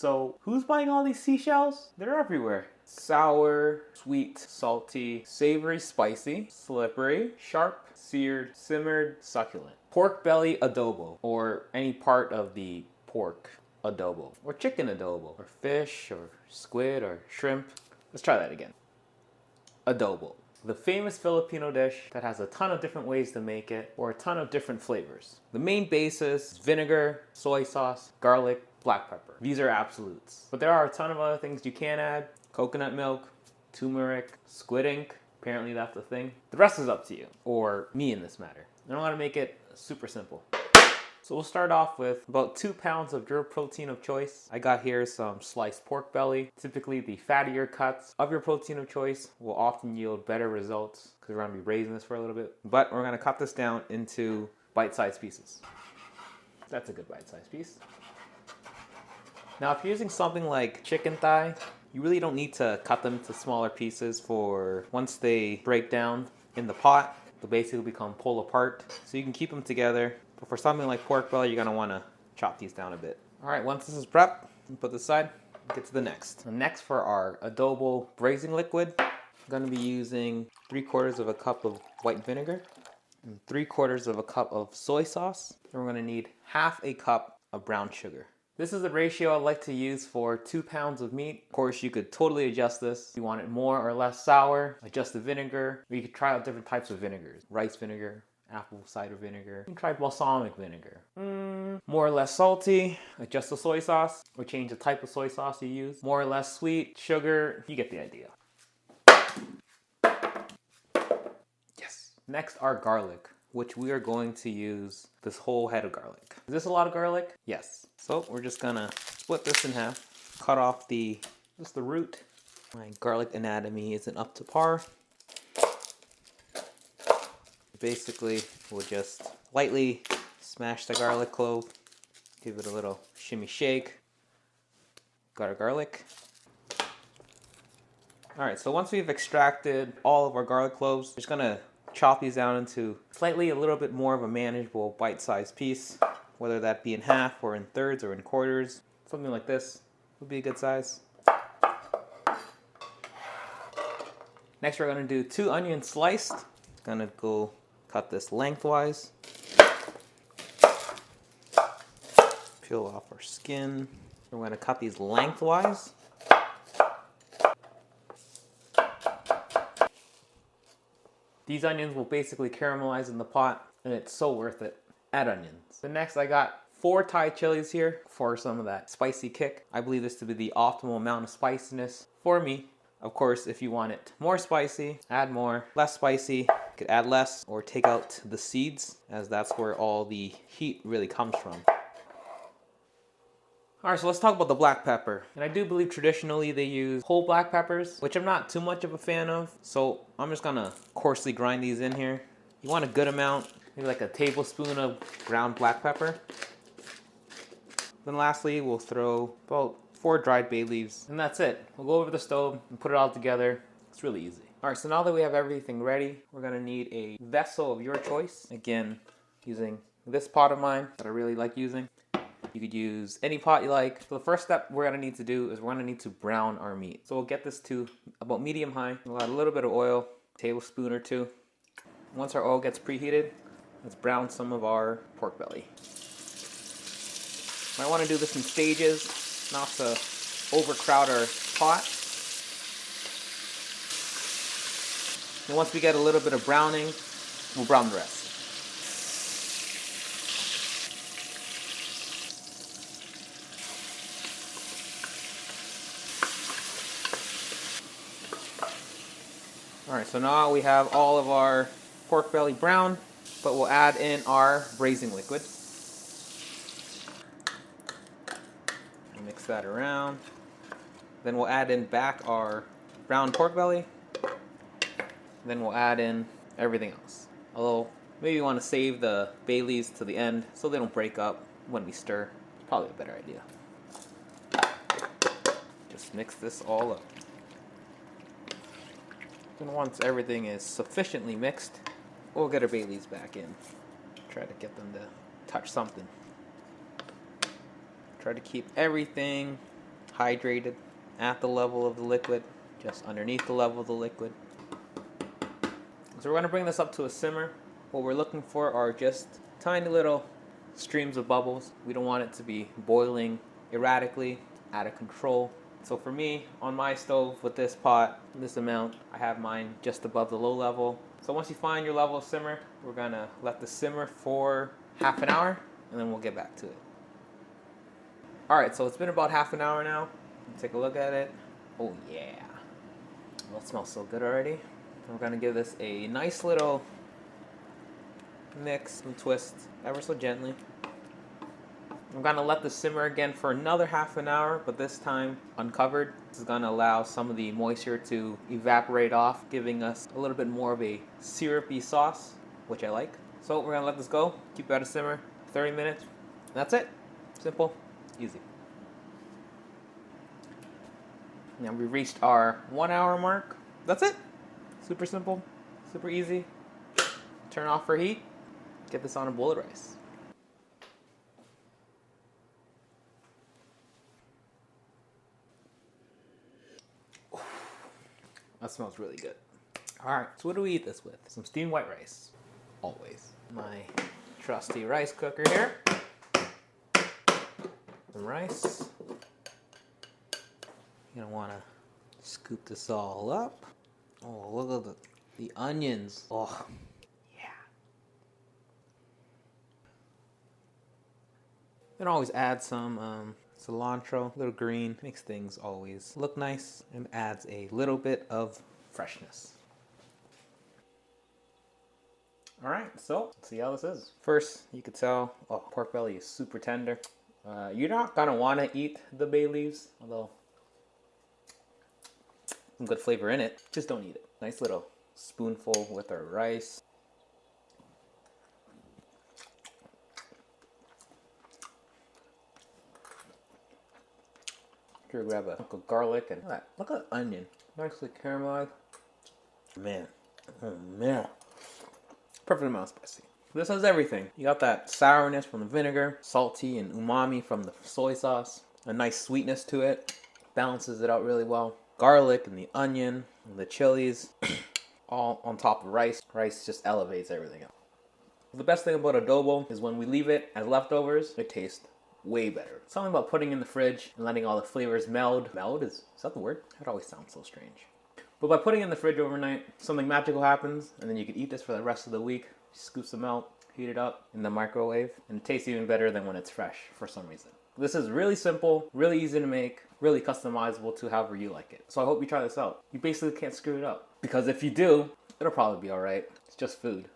So who's buying all these seashells? They're everywhere. Sour, sweet, salty, savory, spicy, slippery, sharp, seared, simmered, succulent. Pork belly adobo, or any part of the pork adobo, or chicken adobo, or fish, or squid, or shrimp. Let's try that again. Adobo, the famous Filipino dish that has a ton of different ways to make it, or a ton of different flavors. The main basis is vinegar, soy sauce, garlic, black pepper. These are absolutes. But there are a ton of other things you can add. Coconut milk, turmeric, squid ink. Apparently that's a thing. The rest is up to you, or me in this matter. I don't want to make it super simple. So we'll start off with about 2 pounds of your protein of choice. I got here some sliced pork belly. Typically the fattier cuts of your protein of choice will often yield better results because we're going to be braising this for a little bit. But we're going to cut this down into bite-sized pieces. That's a good bite-sized piece. Now if you're using something like chicken thigh, you really don't need to cut them into smaller pieces for once they break down in the pot, they'll basically become pull apart. So you can keep them together. But for something like pork belly, you're gonna wanna chop these down a bit. All right, once this is prepped, put this aside, get to the next. Next for our adobo braising liquid, I'm gonna be using 3/4 of a cup of white vinegar and 3/4 of a cup of soy sauce. And we're gonna need 1/2 a cup of brown sugar. This is the ratio I like to use for 2 pounds of meat. Of course, you could totally adjust this. If you want it more or less sour, adjust the vinegar, or you could try out different types of vinegars. Rice vinegar, apple cider vinegar. You can try balsamic vinegar. More or less salty, adjust the soy sauce, or change the type of soy sauce you use. More or less sweet, sugar, you get the idea. Yes. Next, our garlic, which we are going to use this whole head of garlic. Is this a lot of garlic? Yes. So we're just gonna split this in half, cut off just the root. My garlic anatomy isn't up to par. Basically, we'll just lightly smash the garlic clove, give it a little shimmy shake. Got our garlic. All right, so once we've extracted all of our garlic cloves, we're just gonna chop these down into slightly a little bit more of a manageable bite-sized piece, whether that be in half or in thirds or in quarters. Something like this would be a good size. Next, we're gonna do 2 onions sliced. Gonna go cut this lengthwise. Peel off our skin. We're going to cut these lengthwise. These onions will basically caramelize in the pot, and it's so worth it. Add onions. The next, I got 4 Thai chilies here for some of that spicy kick. I believe this to be the optimal amount of spiciness for me. Of course, if you want it more spicy, add more. Less spicy, you could add less or take out the seeds, as that's where all the heat really comes from. Alright, so let's talk about the black pepper. And I do believe traditionally they use whole black peppers, which I'm not too much of a fan of. So I'm just gonna coarsely grind these in here. You want a good amount, maybe like a tablespoon of ground black pepper. Then lastly, we'll throw about 4 dried bay leaves, and that's it. We'll go over the stove and put it all together. It's really easy. All right, so now that we have everything ready, we're gonna need a vessel of your choice. Again, using this pot of mine that I really like using. You could use any pot you like. So the first step we're gonna need to do is we're gonna need to brown our meat. So we'll get this to about medium high. We'll add a little bit of oil, a tablespoon or 2. Once our oil gets preheated, let's brown some of our pork belly. Might wanna do this in stages, not to overcrowd our pot. And once we get a little bit of browning, we'll brown the rest. Alright, so now we have all of our pork belly brown, but we'll add in our braising liquid. Mix that around. Then we'll add in back our brown pork belly. Then we'll add in everything else. Although, maybe you want to save the bay leaves to the end so they don't break up when we stir. It's probably a better idea. Just mix this all up. Then once everything is sufficiently mixed, we'll get our bay leaves back in. Try to get them to touch something. Try to keep everything hydrated at the level of the liquid, just underneath the level of the liquid. So we're going to bring this up to a simmer. What we're looking for are just tiny little streams of bubbles. We don't want it to be boiling erratically, out of control. So for me, on my stove with this pot, this amount, I have mine just above the low level. So once you find your level of simmer, we're gonna let this simmer for half an hour, and then we'll get back to it. All right, so it's been about half an hour now. Take a look at it. Oh yeah, well, it smells so good already. We're gonna give this a nice little mix and twist ever so gently. I'm gonna let this simmer again for another half an hour, but this time uncovered. This is gonna allow some of the moisture to evaporate off, giving us a little bit more of a syrupy sauce, which I like. So we're gonna let this go, keep it at a simmer, 30 minutes. That's it. Simple, easy. Now we reached our 1 hour mark. That's it. Super simple, super easy. Turn off for heat. Get this on a bowl of rice. That smells really good. All right, so what do we eat this with? Some steamed white rice, always. My trusty rice cooker here. Some rice. You're gonna wanna scoop this all up. Oh, look at the onions. Oh, yeah. Then always add some cilantro, a little green. Makes things always look nice and adds a little bit of freshness. All right, so let's see how this is. First, you could tell, oh, pork belly is super tender. You're not gonna wanna eat the bay leaves, although some good flavor in it. Just don't eat it. Nice little spoonful with our rice. Here, grab a hunk of garlic and look at the onion. Nicely caramelized. Man, oh man. Perfect amount of spicy. This has everything. You got that sourness from the vinegar, salty and umami from the soy sauce, a nice sweetness to it, balances it out really well. Garlic and the onion and the chilies, all on top of rice. Rice just elevates everything else. The best thing about adobo is when we leave it as leftovers, it tastes way better. Something about putting in the fridge and letting all the flavors meld. Meld is that the word? That always sounds so strange. But by putting it in the fridge overnight, something magical happens, and then you can eat this for the rest of the week. Scoop some out, heat it up in the microwave, and it tastes even better than when it's fresh for some reason. This is really simple, really easy to make, really customizable to however you like it. So I hope you try this out. You basically can't screw it up. Because if you do, it'll probably be alright. It's just food.